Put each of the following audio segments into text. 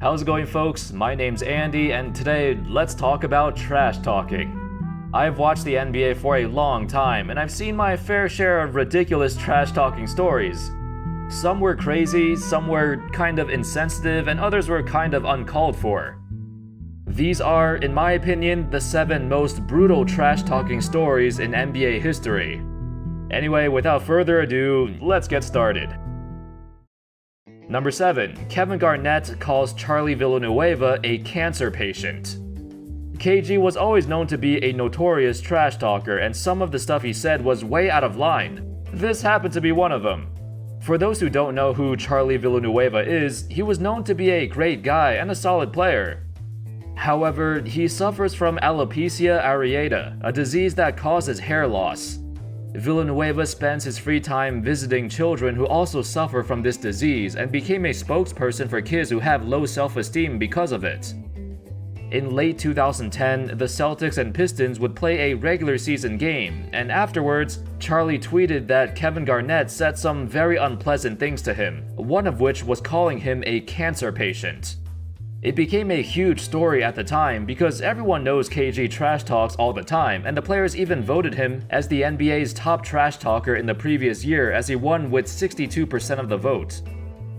How's it going, folks? My name's Andy, and today let's talk about trash talking. I've watched the NBA for a long time, and I've seen my fair share of ridiculous trash talking stories. Some were crazy, some were kind of insensitive, and others were kind of uncalled for. These are, in my opinion, the 7 most brutal trash talking stories in NBA history. Anyway, without further ado, let's get started. Number 7. Kevin Garnett calls Charlie Villanueva a cancer patient. KG was always known to be a notorious trash talker, and some of the stuff he said was way out of line. This happened to be one of them. For those who don't know who Charlie Villanueva is, he was known to be a great guy and a solid player. However, he suffers from alopecia areata, a disease that causes hair loss. Villanueva spends his free time visiting children who also suffer from this disease and became a spokesperson for kids who have low self-esteem because of it. In late 2010, the Celtics and Pistons would play a regular season game, and afterwards, Charlie tweeted that Kevin Garnett said some very unpleasant things to him, one of which was calling him a cancer patient. It became a huge story at the time because everyone knows KG trash talks all the time, and the players even voted him as the NBA's top trash talker in the previous year, as he won with 62% of the vote.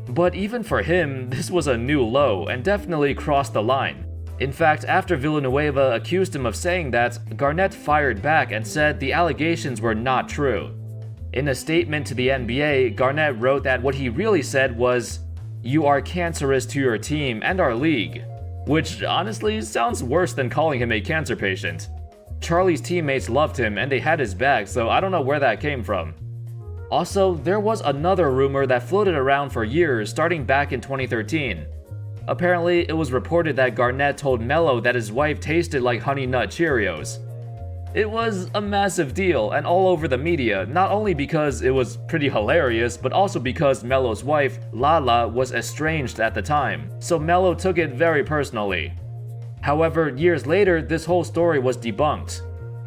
But even for him, this was a new low and definitely crossed the line. In fact, after Villanueva accused him of saying that, Garnett fired back and said the allegations were not true. In a statement to the NBA, Garnett wrote that what he really said was, "You are cancerous to your team and our league," which honestly sounds worse than calling him a cancer patient. Charlie's teammates loved him and they had his back, so I don't know where that came from. Also, there was another rumor that floated around for years, starting back in 2013. Apparently, it was reported that Garnett told Melo that his wife tasted like Honey Nut Cheerios. It was a massive deal and all over the media, not only because it was pretty hilarious, but also because Melo's wife, Lala, was estranged at the time, so Melo took it very personally. However, years later, this whole story was debunked.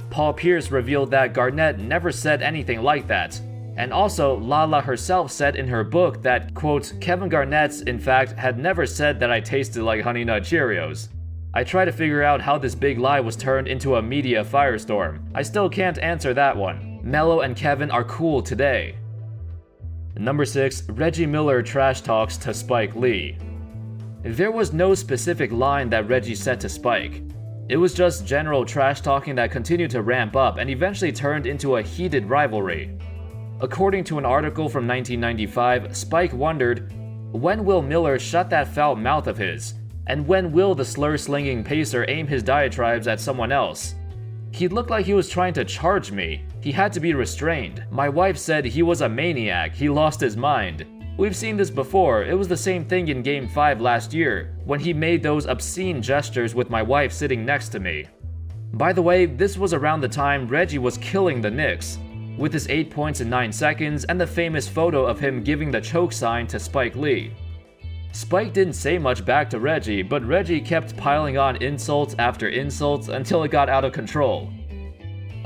Paul Pierce revealed that Garnett never said anything like that, and also Lala herself said in her book that, quote, "Kevin Garnett, in fact, had never said that I tasted like Honey Nut Cheerios." I try to figure out how this big lie was turned into a media firestorm. I still can't answer that one. Melo and Kevin are cool today. Number 6. Reggie Miller trash talks to Spike Lee. There was no specific line that Reggie said to Spike. It was just general trash talking that continued to ramp up and eventually turned into a heated rivalry. According to an article from 1995, Spike wondered, "When will Miller shut that foul mouth of his? And when will the slur-slinging pacer aim his diatribes at someone else? He looked like he was trying to charge me. He had to be restrained. My wife said he was a maniac. He lost his mind." We've seen this before. It was the same thing in Game 5 last year, when he made those obscene gestures with my wife sitting next to me. By the way, this was around the time Reggie was killing the Knicks, with his 8 points in 9 seconds and the famous photo of him giving the choke sign to Spike Lee. Spike didn't say much back to Reggie, but Reggie kept piling on insults after insults until it got out of control.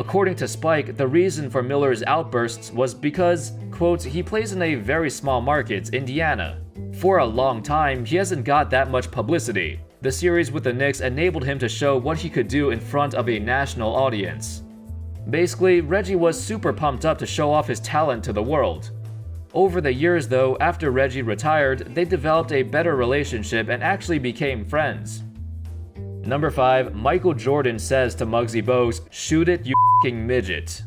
According to Spike, the reason for Miller's outbursts was because, quote, "he plays in a very small market, Indiana. For a long time, he hasn't got that much publicity. The series with the Knicks enabled him to show what he could do in front of a national audience." Basically, Reggie was super pumped up to show off his talent to the world. Over the years though, after Reggie retired, they developed a better relationship and actually became friends. Number 5. Michael Jordan says to Muggsy Bogues, "Shoot it, you f***ing midget."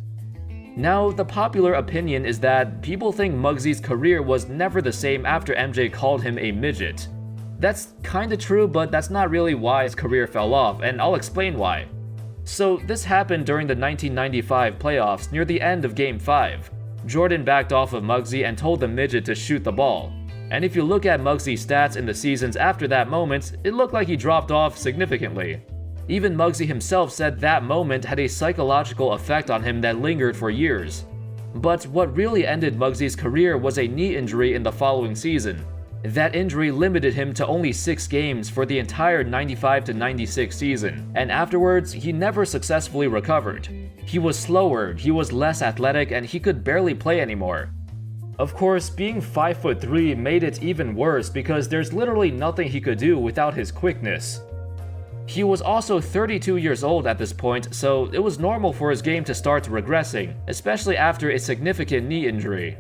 Now, the popular opinion is that people think Muggsy's career was never the same after MJ called him a midget. That's kinda true, but that's not really why his career fell off, and I'll explain why. So, this happened during the 1995 playoffs near the end of Game 5. Jordan backed off of Muggsy and told the midget to shoot the ball. And if you look at Muggsy's stats in the seasons after that moment, it looked like he dropped off significantly. Even Muggsy himself said that moment had a psychological effect on him that lingered for years. But what really ended Muggsy's career was a knee injury in the following season. That injury limited him to only 6 games for the entire 95-96 season, and afterwards, he never successfully recovered. He was slower, he was less athletic, and he could barely play anymore. Of course, being 5'3" made it even worse because there's literally nothing he could do without his quickness. He was also 32 years old at this point, so it was normal for his game to start regressing, especially after a significant knee injury.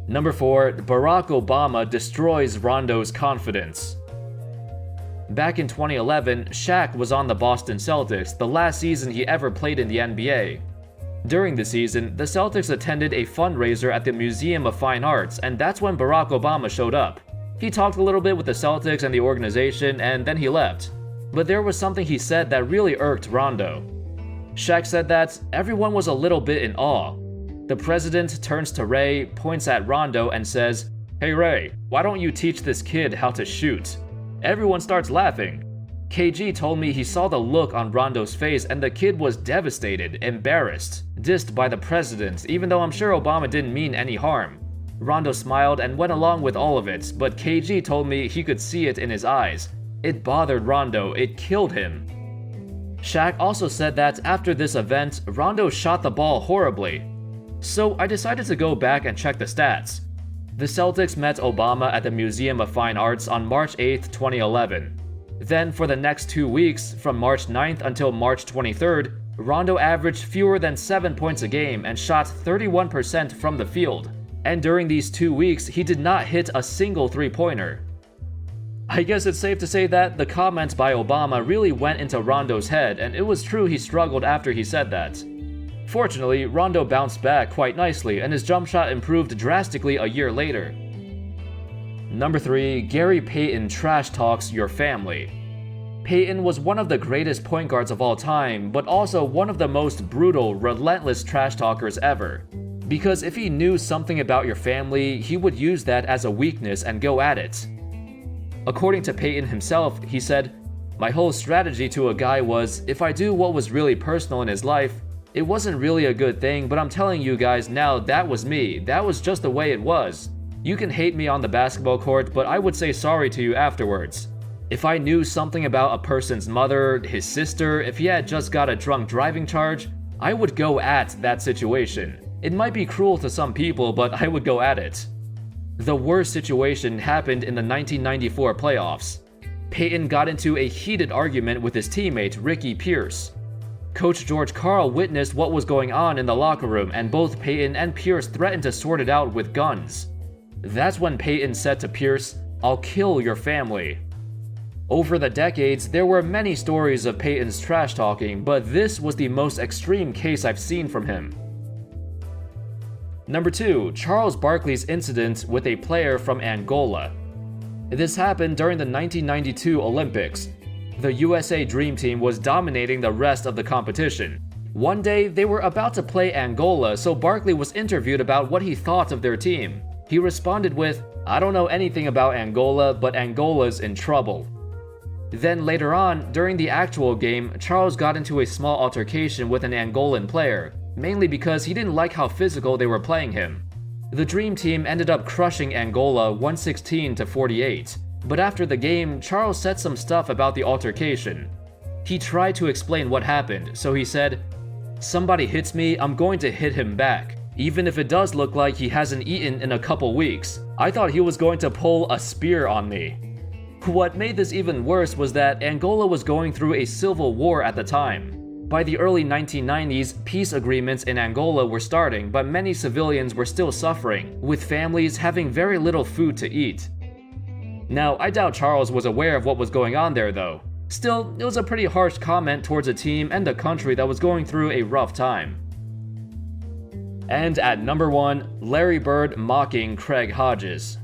Number 4, Barack Obama destroys Rondo's confidence. Back in 2011, Shaq was on the Boston Celtics, the last season he ever played in the NBA. During the season, the Celtics attended a fundraiser at the Museum of Fine Arts, and that's when Barack Obama showed up. He talked a little bit with the Celtics and the organization, and then he left. But there was something he said that really irked Rondo. Shaq said that everyone was a little bit in awe. The president turns to Ray, points at Rondo, and says, "Hey Ray, why don't you teach this kid how to shoot?" Everyone starts laughing. KG told me he saw the look on Rondo's face and the kid was devastated, embarrassed, dissed by the president, even though I'm sure Obama didn't mean any harm. Rondo smiled and went along with all of it, but KG told me he could see it in his eyes. It bothered Rondo, it killed him. Shaq also said that after this event, Rondo shot the ball horribly. So I decided to go back and check the stats. The Celtics met Obama at the Museum of Fine Arts on March 8, 2011. Then for the next 2 weeks, from March 9th until March 23rd, Rondo averaged fewer than 7 points a game and shot 31% from the field. And during these 2 weeks, he did not hit a single three-pointer. I guess it's safe to say that the comments by Obama really went into Rondo's head, and it was true he struggled after he said that. Fortunately, Rondo bounced back quite nicely, and his jump shot improved drastically a year later. Number 3, Gary Payton trash talks your family. Payton was one of the greatest point guards of all time, but also one of the most brutal, relentless trash talkers ever. Because if he knew something about your family, he would use that as a weakness and go at it. According to Payton himself, he said, "My whole strategy to a guy was, if I do what was really personal in his life, it wasn't really a good thing, but I'm telling you guys now that was me, that was just the way it was. You can hate me on the basketball court, but I would say sorry to you afterwards. If I knew something about a person's mother, his sister, if he had just got a drunk driving charge, I would go at that situation. It might be cruel to some people, but I would go at it." The worst situation happened in the 1994 playoffs. Payton got into a heated argument with his teammate Ricky Pierce. Coach George Karl witnessed what was going on in the locker room, and both Payton and Pierce threatened to sort it out with guns. That's when Payton said to Pierce, "I'll kill your family." Over the decades, there were many stories of Payton's trash talking, but this was the most extreme case I've seen from him. Number 2, Charles Barkley's incident with a player from Angola. This happened during the 1992 Olympics. The USA Dream Team was dominating the rest of the competition. One day, they were about to play Angola, so Barkley was interviewed about what he thought of their team. He responded with, "I don't know anything about Angola, but Angola's in trouble." Then later on, during the actual game, Charles got into a small altercation with an Angolan player, mainly because he didn't like how physical they were playing him. The Dream Team ended up crushing Angola 116-48, but after the game, Charles said some stuff about the altercation. He tried to explain what happened, so he said, "Somebody hits me, I'm going to hit him back, even if it does look like he hasn't eaten in a couple weeks. I thought he was going to pull a spear on me." What made this even worse was that Angola was going through a civil war at the time. By the early 1990s, peace agreements in Angola were starting, but many civilians were still suffering, with families having very little food to eat. Now, I doubt Charles was aware of what was going on there though. Still, it was a pretty harsh comment towards a team and a country that was going through a rough time. And at number 1, Larry Bird mocking Craig Hodges.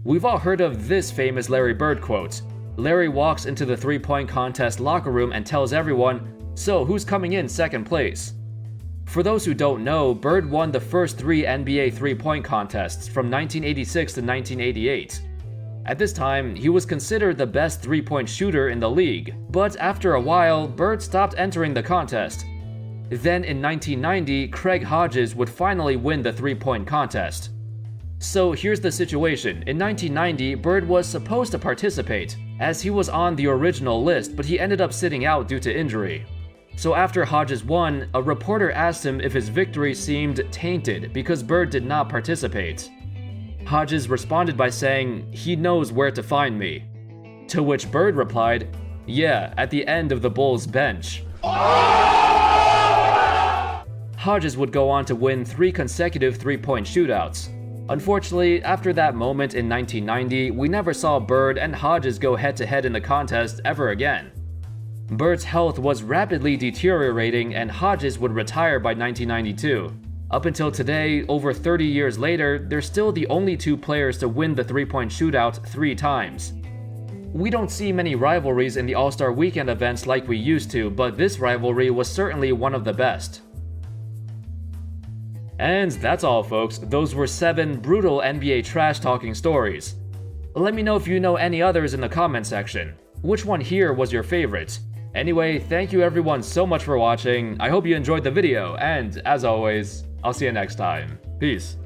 We've all heard of this famous Larry Bird quote. Larry walks into the three-point contest locker room and tells everyone, "So, who's coming in second place?" For those who don't know, Bird won the first 3 NBA three-point contests from 1986 to 1988. At this time, he was considered the best three-point shooter in the league, but after a while, Bird stopped entering the contest. Then in 1990, Craig Hodges would finally win the three-point contest. So here's the situation. In 1990, Bird was supposed to participate, as he was on the original list, but he ended up sitting out due to injury. So after Hodges won, a reporter asked him if his victory seemed tainted because Bird did not participate. Hodges responded by saying, "He knows where to find me." To which Bird replied, "Yeah, at the end of the Bulls bench." Hodges would go on to win 3 consecutive three-point shootouts. Unfortunately, after that moment in 1990, we never saw Bird and Hodges go head-to-head in the contest ever again. Bird's health was rapidly deteriorating and Hodges would retire by 1992. Up until today, over 30 years later, they're still the only 2 players to win the three-point shootout 3 times. We don't see many rivalries in the All-Star Weekend events like we used to, but this rivalry was certainly one of the best. And that's all, folks. Those were 7 brutal NBA trash-talking stories. Let me know if you know any others in the comment section. Which one here was your favorite? Anyway, thank you everyone so much for watching. I hope you enjoyed the video, and as always, I'll see you next time. Peace.